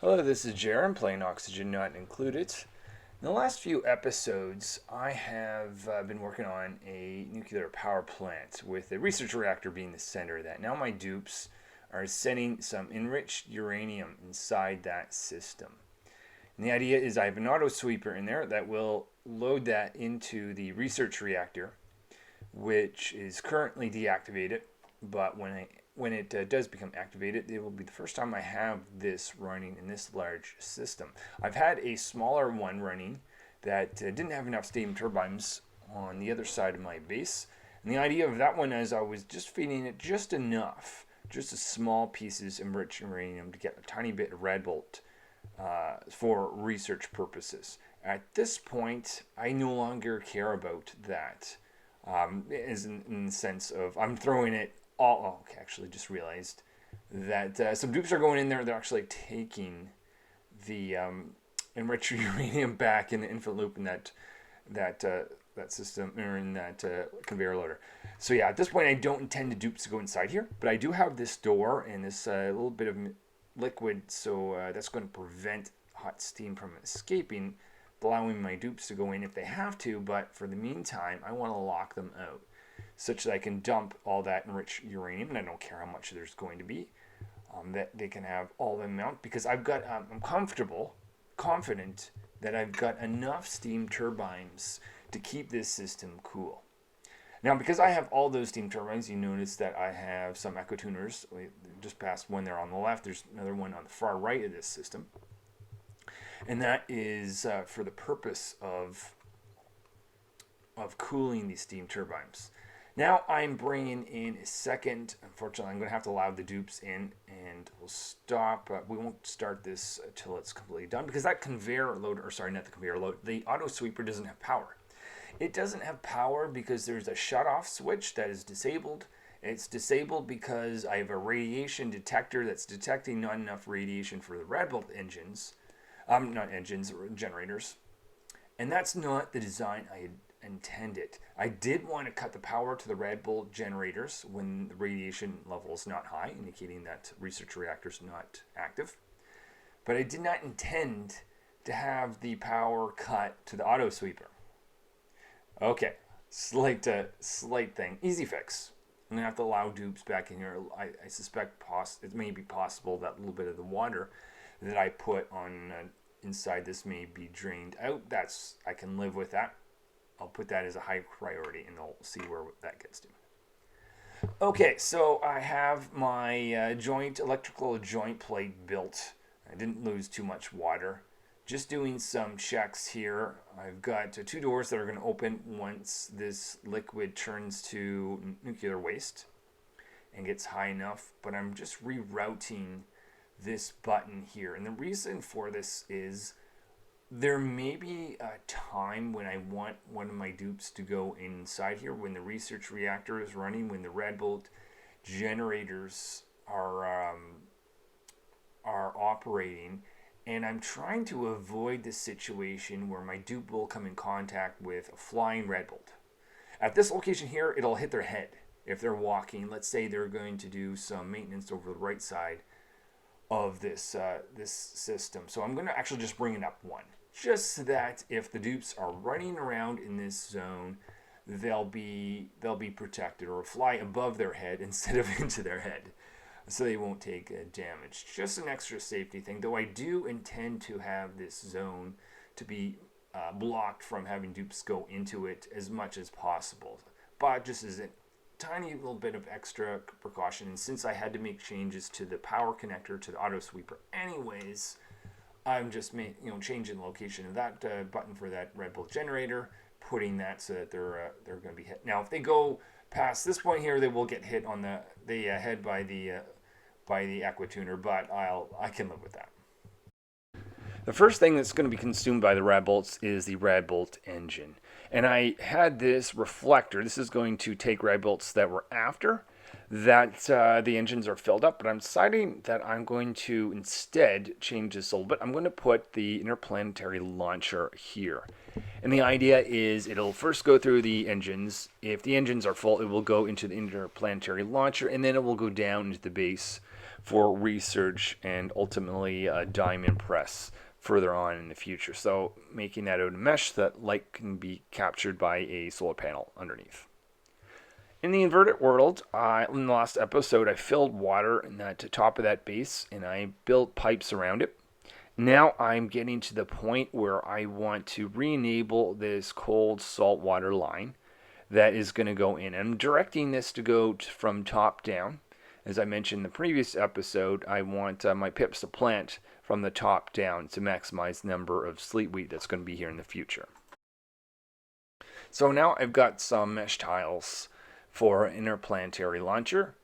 Hello, this is Jaron playing Oxygen Not Included. In the last few episodes, I have been working on a nuclear power plant with a research reactor being the center of that. Now my dupes are sending some enriched uranium inside that system. And the idea is I have an auto sweeper in there that will load that into the research reactor, which is currently deactivated, but when it does become activated, it will be the first time I have this running in this large system. I've had a smaller one running that didn't have enough steam turbines on the other side of my base. And the idea of that one is I was just feeding it just enough, just a small pieces of enriched uranium to get a tiny bit of red bolt for research purposes. At this point, I no longer care about that. Is in the sense of I'm throwing it all. Oh, okay, actually, just realized that some dupes are going in there. They're actually taking the enriched uranium back in the infant loop in that system or in that conveyor loader. So yeah, at this point, I don't intend the dupes to go inside here, but I do have this door and this little bit of liquid, so that's going to prevent hot steam from escaping, allowing my dupes to go in if they have to, but for the meantime, I want to lock them out such that I can dump all that enriched uranium, and I don't care how much there's going to be, that they can have all the amount, because I'm confident that I've got enough steam turbines to keep this system cool. Now, because I have all those steam turbines, you notice that I have some echo tuners. Just past one there on the left, there's another one on the far right of this system. And that is for the purpose of cooling these steam turbines. Now I'm bringing in a second. Unfortunately, I'm going to have to allow the dupes in, and we'll stop. We won't start this until it's completely done, because that conveyor loader, or sorry, not the conveyor loader, the auto sweeper doesn't have power. It doesn't have power because there's a shut-off switch that is disabled. It's disabled because I have a radiation detector that's detecting not enough radiation for the red bolt engines. Not engines, generators. And that's not the design I had intended. I did want to cut the power to the red bolt generators when the radiation level is not high, indicating that research reactor is not active. But I did not intend to have the power cut to the auto sweeper. Okay, slight thing. Easy fix. I'm going to have to allow dupes back in here. I suspect it may be possible that little bit of the water that I put on inside this may be drained out. I can live with that. I'll put that as a high priority, and I'll see where that gets to. Okay, so I have my electrical joint plate built. I didn't lose too much water. Just doing some checks here. I've got two doors that are going to open once this liquid turns to nuclear waste and gets high enough, but I'm just rerouting this button here. And the reason for this is there may be a time when I want one of my dupes to go inside here when the research reactor is running, when the red bolt generators are operating, and I'm trying to avoid the situation where my dupe will come in contact with a flying red bolt. At this location here, it'll hit their head if they're walking. Let's say they're going to do some maintenance over the right side of this system. So I'm going to actually just bring it up one, just so that if the dupes are running around in this zone, they'll be protected, or fly above their head instead of into their head, so they won't take damage. Just an extra safety thing, though I do intend to have this zone to be blocked from having dupes go into it as much as possible. But just as a tiny little bit of extra precaution, and since I had to make changes to the power connector to the auto sweeper anyways, I'm just changing the location of that button for that red bolt generator, putting that so that they're going to be hit. Now if they go past this point here, they will get hit on the head by the Aquatuner, but I can live with that. The first thing that's going to be consumed by the red bolts is the red bolt engine. And I had this reflector. This is going to take red bolts that were after that the engines are filled up, but I'm deciding that I'm going to instead change this a little bit. I'm going to put the interplanetary launcher here. And the idea is it'll first go through the engines. If the engines are full, it will go into the interplanetary launcher, and then it will go down into the base for research and ultimately a diamond press further on in the future. So making that out of mesh that light can be captured by a solar panel underneath. In the inverted world, in the last episode, I filled water in that top of that base and I built pipes around it. Now I'm getting to the point where I want to re-enable this cold salt water line that is going to go in. I'm directing this to go from top down. As I mentioned in the previous episode, I want my pips to plant from the top down to maximize the number of sleet wheat that's going to be here in the future. So now I've got some mesh tiles for an interplanetary launcher.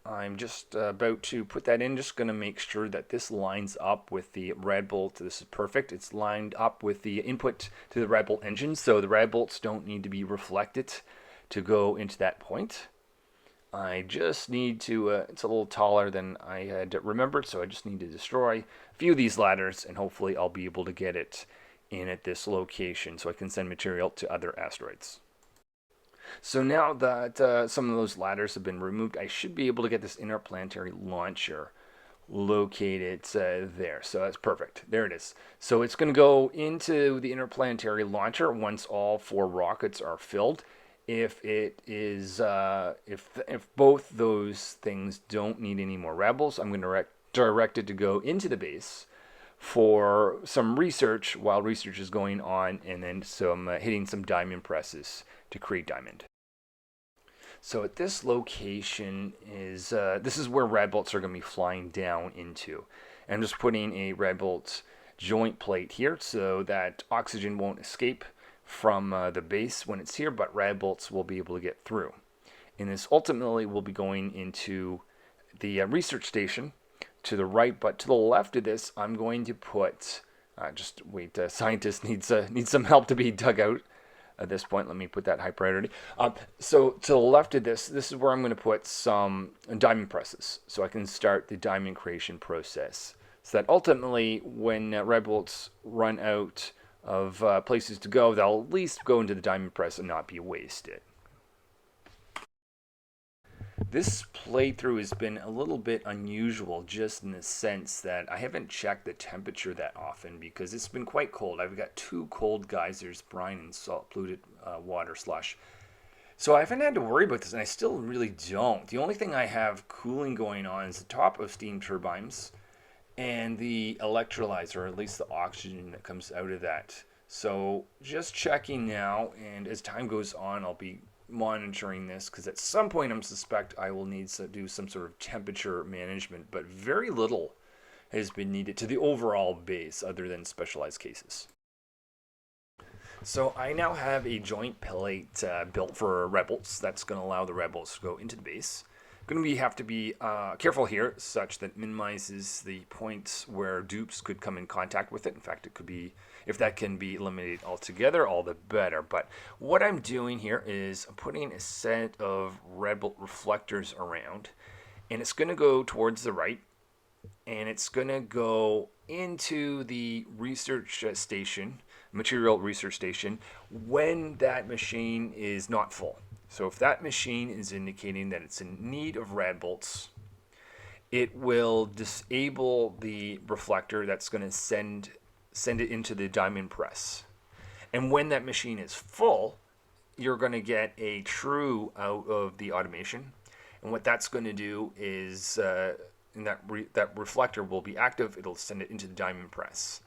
I'm just about to put that in, just going to make sure that this lines up with the rad bolt. This is perfect. It's lined up with the input to the rad bolt engine, so the rad bolts don't need to be reflected to go into that point. I just need to, it's a little taller than I had remembered, so I just need to destroy a few of these ladders, and hopefully I'll be able to get it in at this location so I can send material to other asteroids. So now that some of those ladders have been removed, I should be able to get this interplanetary launcher located there. So that's perfect. There it is. So it's going to go into the interplanetary launcher once all 4 rockets are filled. If it is, if both those things don't need any more rebels, I'm going to direct it to go into the base for some research while research is going on, and then some hitting some diamond presses to create diamond. So at this location is this is where rad bolts are going to be flying down into. I'm just putting a rad bolt joint plate here so that oxygen won't escape from the base when it's here, but rad bolts will be able to get through. And this ultimately will be going into the research station to the right, but to the left of this, I'm going to put, just wait, scientist needs some help to be dug out at this point. Let me put that high priority. So to the left of this is where I'm going to put some diamond presses so I can start the diamond creation process. So that ultimately when rad bolts run out of places to go, they'll at least go into the diamond press and not be wasted. This playthrough has been a little bit unusual just in the sense that I haven't checked the temperature that often because it's been quite cold. I've got 2 cold geysers, brine and salt polluted water slush. So I haven't had to worry about this, and I still really don't. The only thing I have cooling going on is the top of steam turbines and the electrolyzer, or at least the oxygen that comes out of that. So just checking now, and as time goes on, I'll be monitoring this because at some point I suspect I will need to do some sort of temperature management, but very little has been needed to the overall base other than specialized cases. So I now have a joint plate built for rad bolts that's going to allow the rad bolts to go into the base. Going to have to be careful here, such that minimizes the points where dupes could come in contact with it. In fact, it could be, if that can be eliminated altogether, all the better. But what I'm doing here is I'm putting a set of rad bolt reflectors around, and it's going to go towards the right, and it's going to go into the research station, material research station, when that machine is not full. So if that machine is indicating that it's in need of rad bolts, it will disable the reflector that's going to send it into the diamond press. And when that machine is full, you're going to get a true out of the automation. And what that's going to do is that reflector will be active. It'll send it into the diamond press.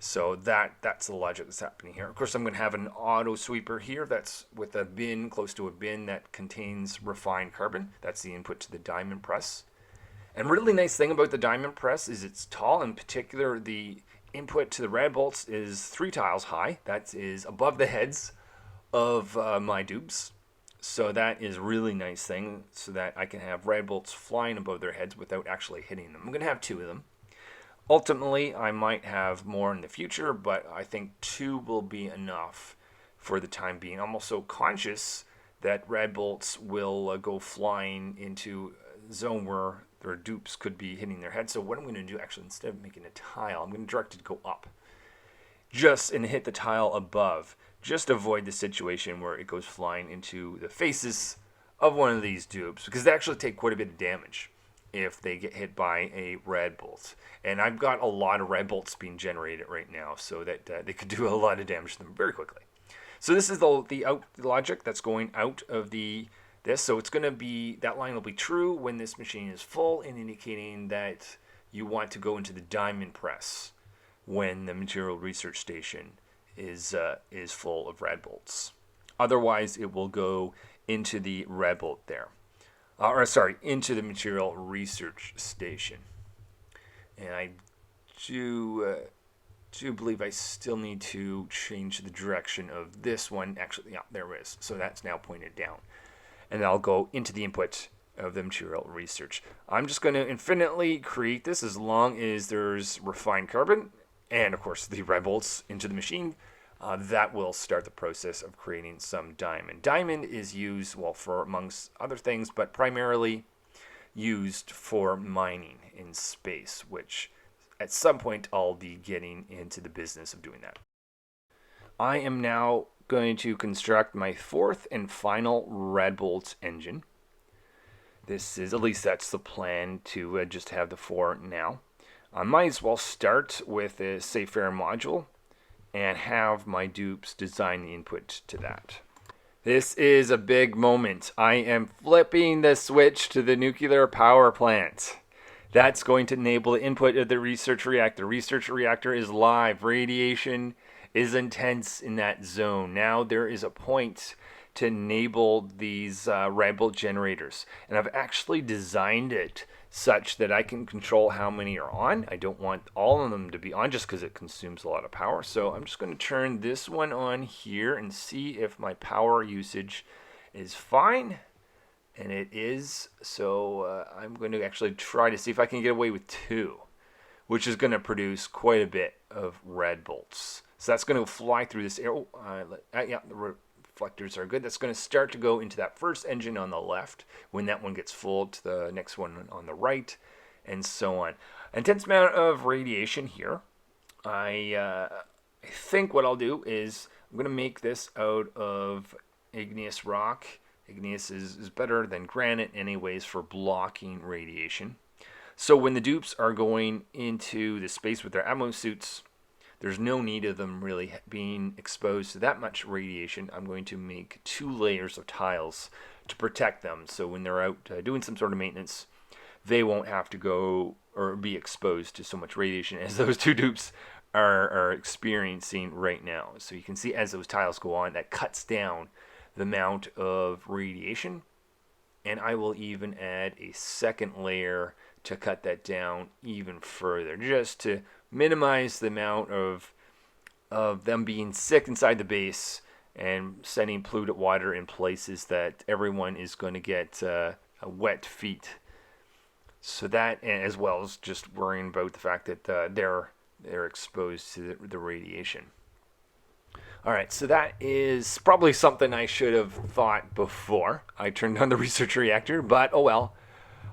So that's the logic that's happening here. Of course, I'm going to have an auto sweeper here that's with a bin, close to a bin that contains refined carbon. That's the input to the diamond press. And really nice thing about the diamond press is it's tall. In particular, the input to the rad bolts is 3 tiles high. That is above the heads of my dupes. So that is a really nice thing so that I can have rad bolts flying above their heads without actually hitting them. I'm going to have 2 of them. Ultimately, I might have more in the future, but I think 2 will be enough for the time being. I'm also conscious that rad bolts will go flying into a zone where their dupes could be hitting their head. So what I'm going to do, actually, instead of making a tile, I'm going to direct it to go up. And hit the tile above. Just avoid the situation where it goes flying into the faces of one of these dupes, because they actually take quite a bit of damage. if they get hit by a red bolt. And I've got a lot of red bolts being generated right now, so that they could do a lot of damage to them very quickly. So this is the logic that's going out of this. So it's going to be, that line will be true when this machine is full, and indicating that you want to go into the diamond press when the material research station is full of red bolts. Otherwise, it will go into the red bolt there. Into the material research station. And I do believe I still need to change the direction of this one. Actually, yeah, there it is. So that's now pointed down. And I'll go into the input of the material research. I'm just going to infinitely create this as long as there's refined carbon and, of course, the red bolts into the machine. That will start the process of creating some diamond. Diamond is used, well, for amongst other things, but primarily used for mining in space, which at some point I'll be getting into the business of doing that. I am now going to construct my fourth and final red bolt engine. This is, at least that's the plan, to just have the 4 now. I might as well start with a Safer module and have my dupes design the input to that. This is a big moment. I am flipping the switch to the nuclear power plant. That's going to enable the input of the research reactor. Research reactor is live. Radiation is intense in that zone. Now there is a point to enable these red bolt generators. And I've actually designed it such that I can control how many are on. I don't want all of them to be on just because it consumes a lot of power. So I'm just going to turn this one on here and see if my power usage is fine. And it is. So I'm going to actually try to see if I can get away with 2, which is going to produce quite a bit of red bolts. So that's going to fly through this air. Yeah, the reflectors are good. That's going to start to go into that first engine on the left. When that one gets full, to the next one on the right, and so on. Intense amount of radiation here. I think what I'll do is I'm going to make this out of igneous rock. Igneous is better than granite anyways for blocking radiation. So when the dupes are going into the space with their ammo suits, there's no need of them really being exposed to that much radiation. I'm going to make 2 layers of tiles to protect them. So when they're out doing some sort of maintenance, they won't have to go or be exposed to so much radiation as those 2 dupes are experiencing right now. So you can see as those tiles go on, that cuts down the amount of radiation. And I will even add a second layer to cut that down even further, just to minimize the amount of them being sick inside the base and sending polluted water in places that everyone is going to get wet feet. So that, as well as just worrying about the fact that they're exposed to the radiation. All right, so that is probably something I should have thought before I turned on the research reactor, but oh well.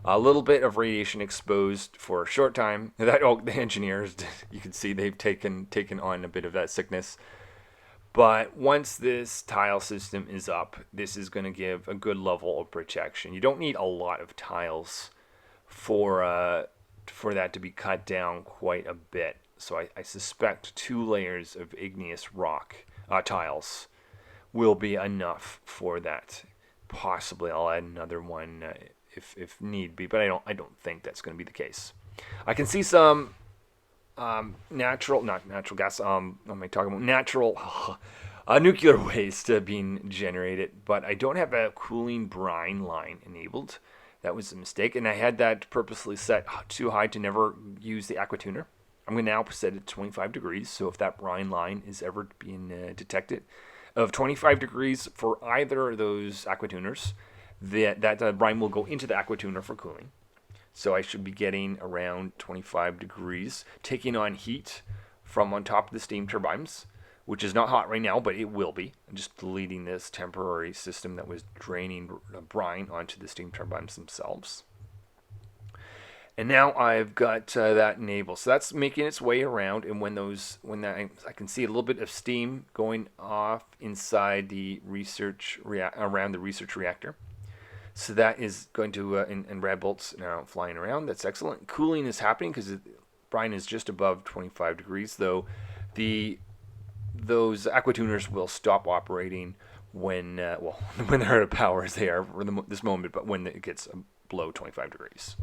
A little bit of radiation exposed for a short time. The engineers, you can see they've taken on a bit of that sickness. But once this tile system is up, this is going to give a good level of protection. You don't need a lot of tiles for that to be cut down quite a bit. So I suspect 2 layers of igneous rock tiles will be enough for that. Possibly I'll add another one if need be, but I don't think that's going to be the case. I can see some natural nuclear waste being generated, but I don't have a cooling brine line enabled. That was a mistake, and I had that purposely set too high to never use the aquatuner. I'm going to now set it to 25 degrees, so if that brine line is ever being detected of 25 degrees for either of those aquatuners, that brine will go into the aquatuner for cooling. So I should be getting around 25 degrees, taking on heat from on top of the steam turbines, which is not hot right now, but it will be. I'm just deleting this temporary system that was draining brine onto the steam turbines themselves. And now I've got that enabled. So that's making its way around, and I can see a little bit of steam going off inside the around the research reactor. So that is going to, and rad bolts now flying around. That's excellent. Cooling is happening because brine is just above 25 degrees, though those aquatuners will stop operating when, when they're out of power, as they are for this moment, but when it gets below 25 degrees.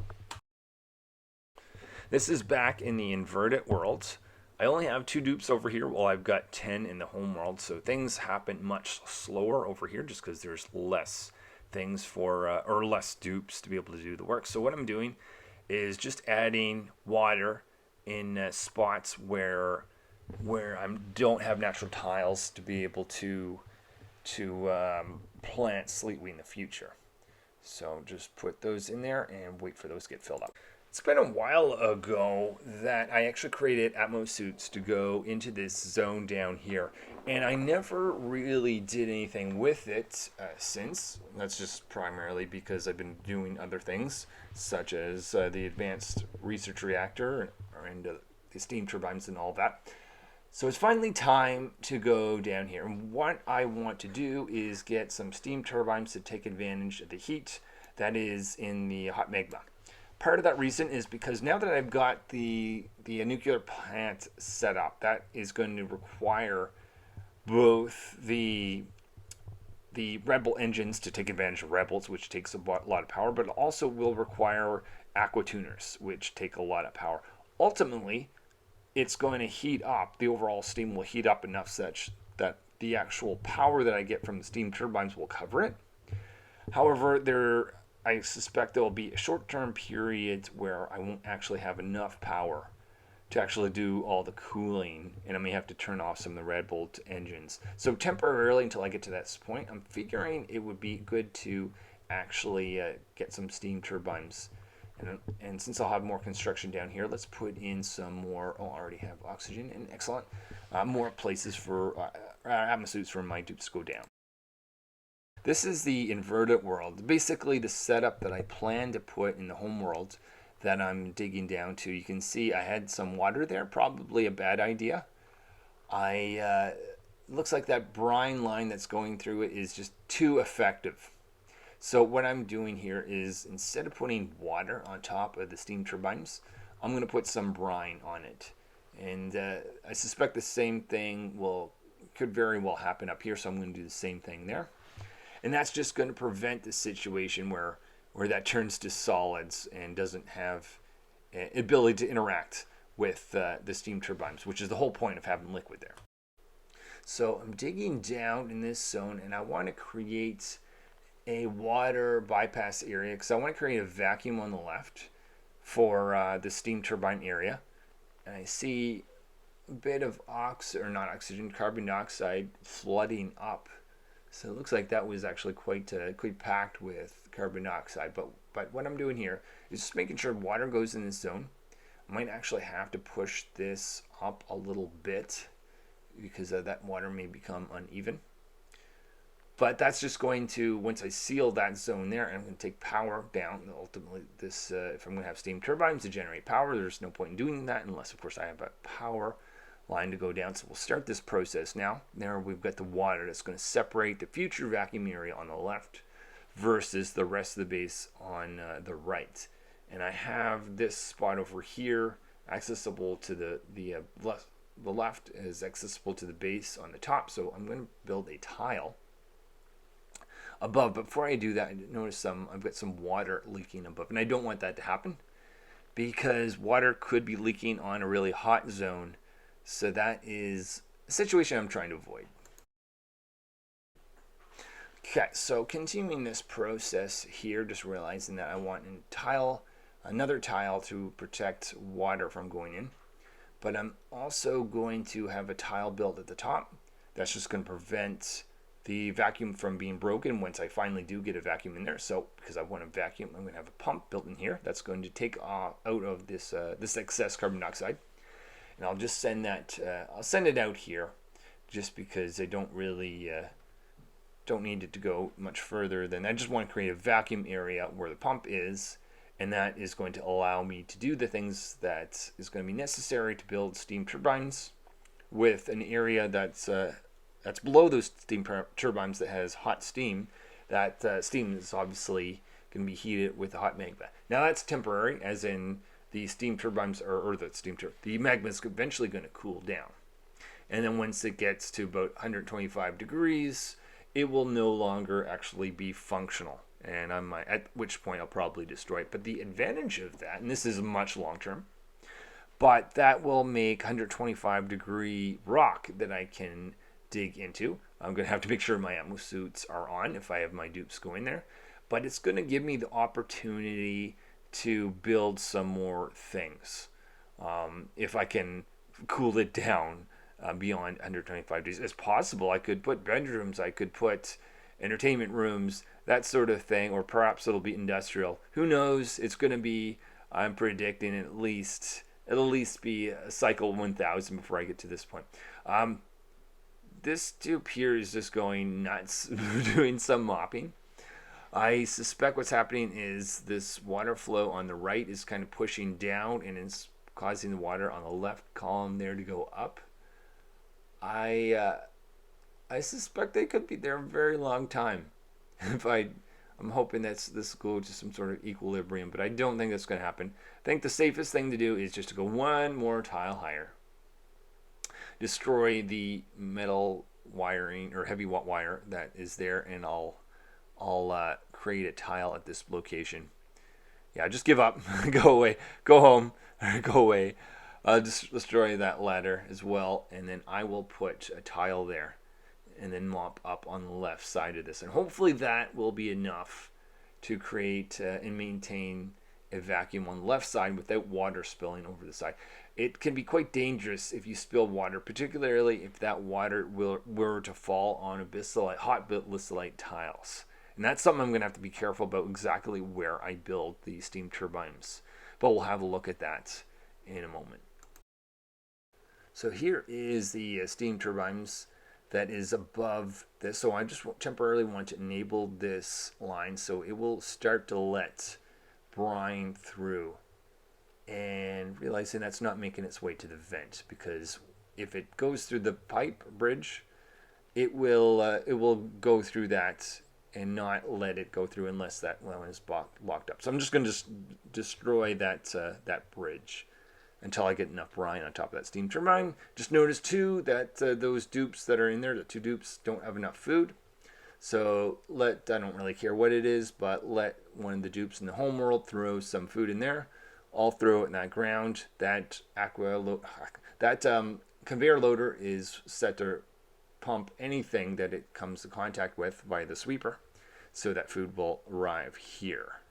This is back in the inverted world. I only have 2 dupes over here while I've got 10 in the home world, so things happen much slower over here just because there's less things or less dupes to be able to do the work. So what I'm doing is just adding water in spots where I don't have natural tiles to be able to plant sleetweed in the future. So just put those in there and wait for those to get filled up. It's been a while ago that I actually created Atmos suits to go into this zone down here, and I never really did anything with it since. That's just primarily because I've been doing other things, such as the advanced research reactor and the steam turbines and all that. So it's finally time to go down here. And what I want to do is get some steam turbines to take advantage of the heat that is in the hot magma. Part of that reason is because now that I've got the nuclear plant set up, that is going to require both the rebel engines to take advantage of rebels, which takes a lot of power, but it also will require aquatuners, which take a lot of power. Ultimately, it's going to heat up. The overall steam will heat up enough such that the actual power that I get from the steam turbines will cover it. However, I suspect there will be a short-term period where I won't actually have enough power to actually do all the cooling, and I may have to turn off some of the red bolt engines. So temporarily, until I get to that point, I'm figuring it would be good to actually get some steam turbines. And since I'll have more construction down here, let's put in some more. Oh, I already have oxygen, and excellent. More places for atmospheres for my dupes to go down. This is the inverted world. Basically, the setup that I plan to put in the home world that I'm digging down to. You can see I had some water there, probably a bad idea. Looks like that brine line that's going through it is just too effective. So what I'm doing here is, instead of putting water on top of the steam turbines, I'm going to put some brine on it. And I suspect the same thing could very well happen up here, so I'm going to do the same thing there. And that's just going to prevent the situation where that turns to solids and doesn't have ability to interact with the steam turbines, which is the whole point of having liquid there. So I'm digging down in this zone, and I want to create a water bypass area because I want to create a vacuum on the left for the steam turbine area. And I see a bit of carbon dioxide flooding up. So it looks like that was actually quite packed with carbon dioxide. But what I'm doing here is just making sure water goes in this zone. I might actually have to push this up a little bit because that water may become uneven. But that's just going to, once I seal that zone there, I'm going to take power down. Ultimately, if I'm going to have steam turbines to generate power, there's no point in doing that unless, of course, I have a power line to go down. So we'll start this process now. There we've got the water that's going to separate the future vacuum area on the left versus the rest of the base on the right. And I have this spot over here accessible to the left is accessible to the base on the top. So I'm going to build a tile above. But before I do that, I notice I've got some water leaking above, and I don't want that to happen because water could be leaking on a really hot zone. So that is a situation I'm trying to avoid. Okay, so continuing this process here, just realizing that I want another tile to protect water from going in. But I'm also going to have a tile built at the top. That's just going to prevent the vacuum from being broken once I finally do get a vacuum in there. So because I want a vacuum, I'm going to have a pump built in here that's going to take out of this excess carbon dioxide. And I'll just send it out here just because I don't really don't need it to go much further than I just want to create a vacuum area where the pump is, and that is going to allow me to do the things that is going to be necessary to build steam turbines with an area that's below those steam turbines that has hot steam that steam is obviously going to be heated with a hot magma. Now that's temporary, as in the steam turbines the magma is eventually going to cool down. And then once it gets to about 125 degrees, it will no longer actually be functional. And at which point I'll probably destroy it. But the advantage of that, and this is much long term, but that will make 125 degree rock that I can dig into. I'm going to have to make sure my atmo suits are on if I have my dupes go in there. But it's going to give me the opportunity to build some more things. If I can cool it down beyond 125 degrees. It's possible I could put bedrooms, I could put entertainment rooms, that sort of thing, or perhaps it'll be industrial. Who knows? It's going to be, I'm predicting it'll at least be a cycle 1000 before I get to this point. This dupe here is just going nuts, doing some mopping. I suspect what's happening is this water flow on the right is kind of pushing down and it's causing the water on the left column there to go up. I suspect they could be there a very long time. I'm hoping this will go to some sort of equilibrium, but I don't think that's going to happen. I think the safest thing to do is just to go one more tile higher. Destroy the metal wiring or heavy wire that is there, and I'll create a tile at this location. Yeah, just give up. Go away. Go home. Go away. Just destroy that ladder as well, and then I will put a tile there and then mop up on the left side of this, and hopefully that will be enough to create and maintain a vacuum on the left side without water spilling over the side. It can be quite dangerous if you spill water, particularly if that water were to fall on hot abyssalite tiles. And that's something I'm going to have to be careful about, exactly where I build the steam turbines. But we'll have a look at that in a moment. So here is the steam turbines that is above this. So I just temporarily want to enable this line so it will start to let brine through. And realizing that's not making its way to the vent, because if it goes through the pipe bridge, it will go through that and not let it go through unless that one is locked up. So I'm just going to destroy that bridge until I get enough brine on top of that steam turbine. Just notice too that those dupes that are in there, the two dupes, don't have enough food. So I don't really care what it is, but let one of the dupes in the home world throw some food in there. I'll throw it in that ground. That conveyor loader is set to pump anything that it comes to contact with via the sweeper, so that food will arrive here.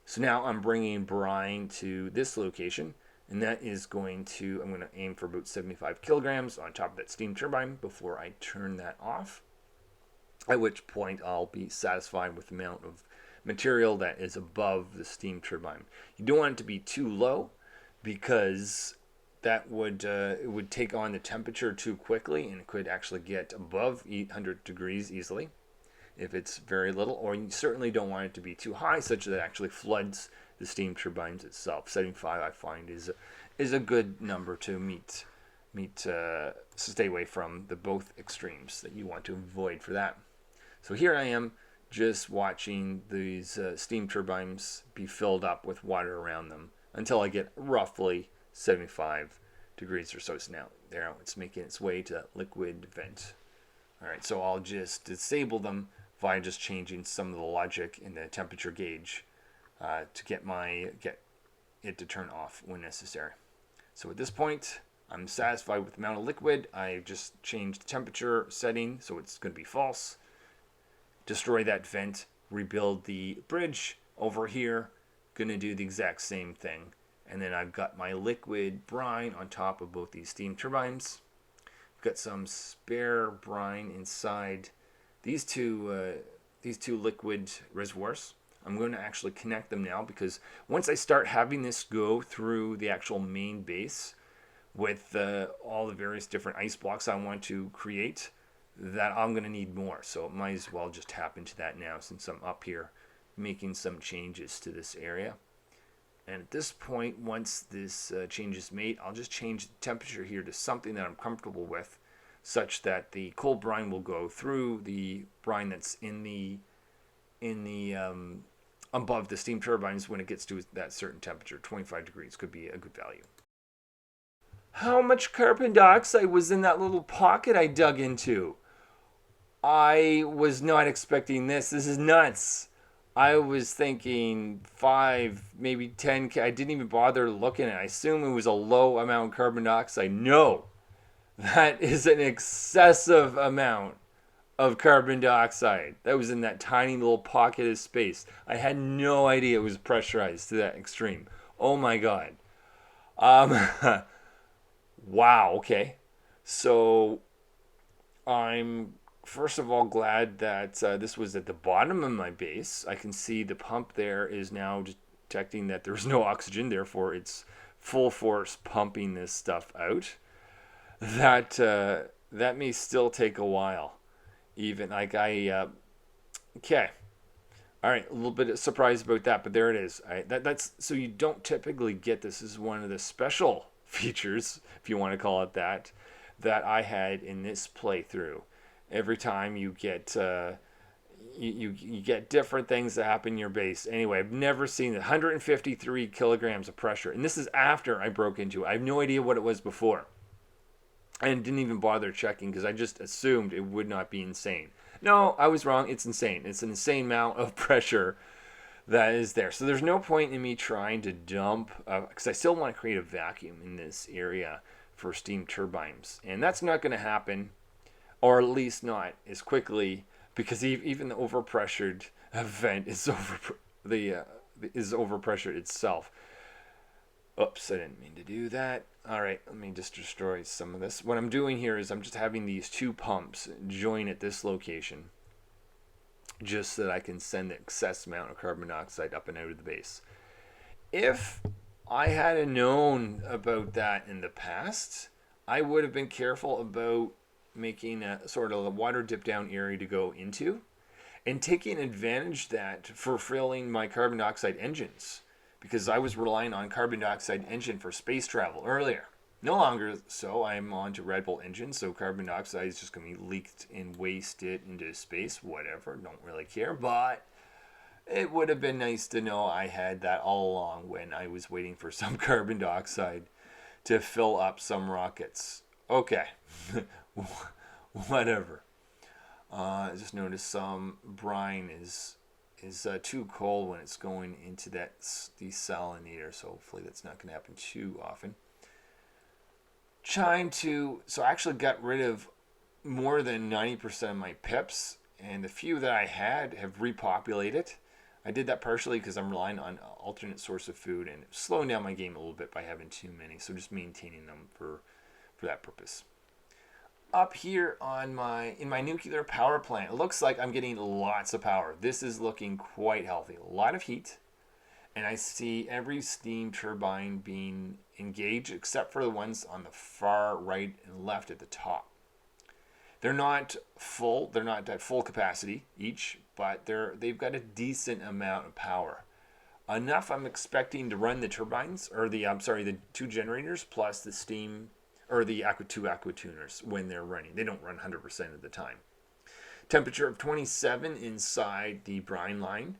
So now I'm bringing brine to this location, and that is I'm going to aim for about 75 kilograms on top of that steam turbine before I turn that off, at which point I'll be satisfied with the amount of material that is above the steam turbine. You don't want it to be too low, because that it would take on the temperature too quickly, and it could actually get above 800 degrees easily if it's very little. Or you certainly don't want it to be too high, such that it actually floods the steam turbines itself. 75, I find, is a good number to stay away from the both extremes that you want to avoid for that. So here I am, just watching these steam turbines be filled up with water around them until I get roughly 75 degrees or so. So now there, it's making its way to that liquid vent. All right, so I'll just disable them by just changing some of the logic in the temperature gauge to get it to turn off when necessary. So at this point, I'm satisfied with the amount of liquid. I've just changed the temperature setting, so it's going to be false. Destroy that vent, rebuild the bridge over here. Going to do the exact same thing. And then I've got my liquid brine on top of both these steam turbines. I've got some spare brine inside these two liquid reservoirs. I'm going to actually connect them now, because once I start having this go through the actual main base with all the various different ice blocks I want to create, that I'm going to need more. So it might as well just tap into that now, since I'm up here making some changes to this area. And at this point, once this change is made, I'll just change the temperature here to something that I'm comfortable with, such that the cold brine will go through the brine that's in the in the above the steam turbines when it gets to that certain temperature. 25 degrees could be a good value. How much carbon dioxide was in that little pocket I dug into? I was not expecting this. This is nuts. I was thinking 5, maybe 10. I didn't even bother looking at it. I assume it was a low amount of carbon dioxide. No, that is an excessive amount of carbon dioxide. That was in that tiny little pocket of space. I had no idea it was pressurized to that extreme. Oh my God. Um, wow. Okay. So I'm first of all glad that this was at the bottom of my base. I can see the pump there is now detecting that there's no oxygen, therefore it's full force pumping this stuff out. That may still take a while. Even like okay, all right, a little bit surprised about that, but there it is. That's so you don't typically get this. This is one of the special features, if you want to call it that, that I had in this playthrough. Every time you get you get different things that happen in your base. Anyway, I've never seen 153 kilograms of pressure, and this is after I broke into it. I have no idea what it was before, and didn't even bother checking because I just assumed it would not be insane. No, I was wrong. It's insane. It's an insane amount of pressure that is there. So there's no point in me trying to dump, because I still want to create a vacuum in this area for steam turbines, and that's not going to happen, or at least not as quickly, because even the overpressured vent is is overpressured itself. Oops, I didn't mean to do that. All right, let me just destroy some of this. What I'm doing here is I'm just having these two pumps join at this location, just so that I can send the excess amount of carbon dioxide up and out of the base. If I had known about that in the past, I would have been careful about making a sort of a water dip down area to go into, and taking advantage of that for filling my carbon dioxide engines, because I was relying on carbon dioxide engine for space travel earlier. No longer so. I'm on to Red Bull engine, so carbon dioxide is just going to be leaked and wasted into space. Whatever, don't really care. But it would have been nice to know I had that all along when I was waiting for some carbon dioxide to fill up some rockets. Okay, whatever. I just noticed some brine is too cold when it's going into that desalinator, so hopefully that's not going to happen too often. So I actually got rid of more than 90% of my pips, and the few that I had have repopulated. I did that partially because I'm relying on an alternate source of food and slowing down my game a little bit by having too many, so just maintaining them for that purpose. Up here in my nuclear power plant, it looks like I'm getting lots of power. This is looking quite healthy. A lot of heat, and I see every steam turbine being engaged except for the ones on the far right and left at the top. They're not full. They're not at full capacity each, but they've got a decent amount of power. Enough I'm expecting to run the turbines, or the two generators plus the steam, or the two aqua tuners when they're running. They don't run 100% of the time. Temperature of 27 inside the brine line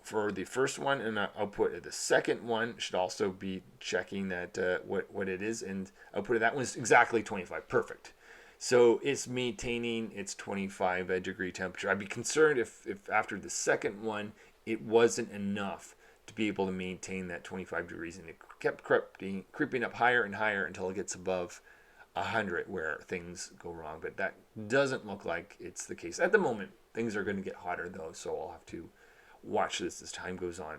for the first one, and output of the second one should also be checking that what it is, and output of that one is exactly 25. Perfect. So it's maintaining its 25 degree temperature. I'd be concerned if after the second one it wasn't enough to be able to maintain that 25 degrees, and it kept creeping up higher and higher until it gets above 100, where things go wrong. But that doesn't look like it's the case at the moment. Things are going to get hotter though, so I'll have to watch this as time goes on.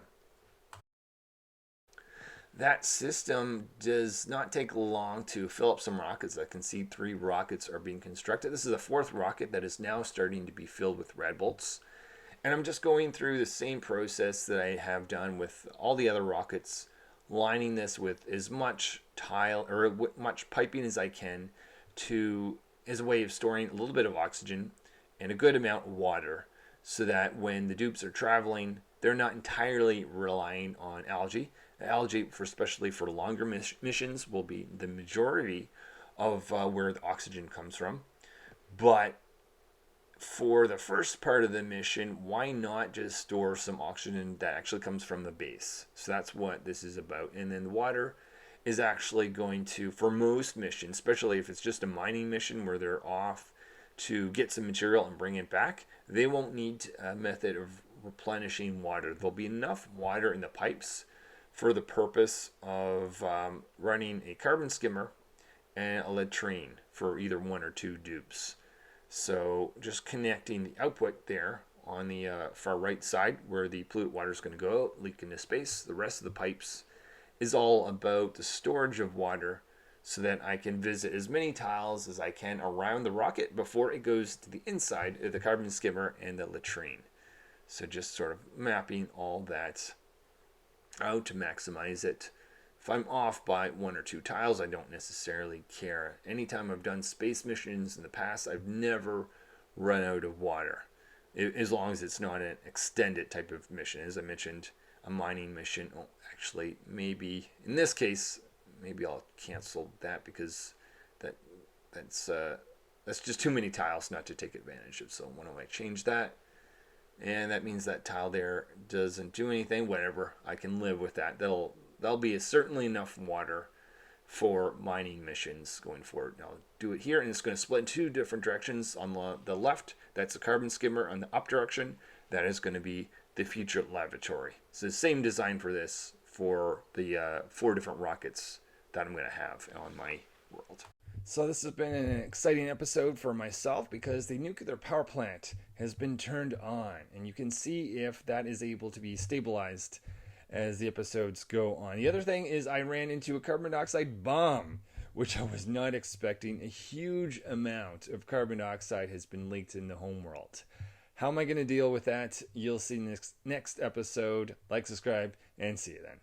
That system does not take long to fill up some rockets. I can see 3 rockets are being constructed. This is the 4th rocket that is now starting to be filled with red bolts. And I'm just going through the same process that I have done with all the other rockets, lining this with as much tile or much piping as I can as a way of storing a little bit of oxygen and a good amount of water, so that when the dupes are traveling, they're not entirely relying on algae. Algae, especially for longer missions, will be the majority of where the oxygen comes from. But for the first part of the mission, why not just store some oxygen that actually comes from the base? So that's what this is about. And then the water is actually going to, for most missions, especially if it's just a mining mission where they're off to get some material and bring it back, they won't need a method of replenishing water. There'll be enough water in the pipes for the purpose of running a carbon skimmer and a latrine for either one or two dupes. So just connecting the output there on the far right side where the polluted water is going to go out, leak into space. The rest of the pipes is all about the storage of water so that I can visit as many tiles as I can around the rocket before it goes to the inside of the carbon skimmer and the latrine. So just sort of mapping all that out to maximize it. If I'm off by one or two tiles, I don't necessarily care. Anytime I've done space missions in the past, I've never run out of water, as long as it's not an extended type of mission. As I mentioned, a mining mission. Oh, actually, maybe in this case, maybe I'll cancel that because that's just too many tiles not to take advantage of. So why don't I change that? And that means that tile there doesn't do anything. Whatever, I can live with that. There'll be certainly enough water for mining missions going forward. Now I'll do it here, and it's going to split in two different directions. On the left, that's the carbon skimmer. On the up direction, that is going to be the future lavatory. So the same design for this for the 4 different rockets that I'm going to have on my world. So this has been an exciting episode for myself because the nuclear power plant has been turned on, and you can see if that is able to be stabilized as the episodes go on. The other thing is I ran into a carbon dioxide bomb, which I was not expecting. A huge amount of carbon dioxide has been leaked in the homeworld. How am I going to deal with that? You'll see next episode. Like, subscribe, and see you then.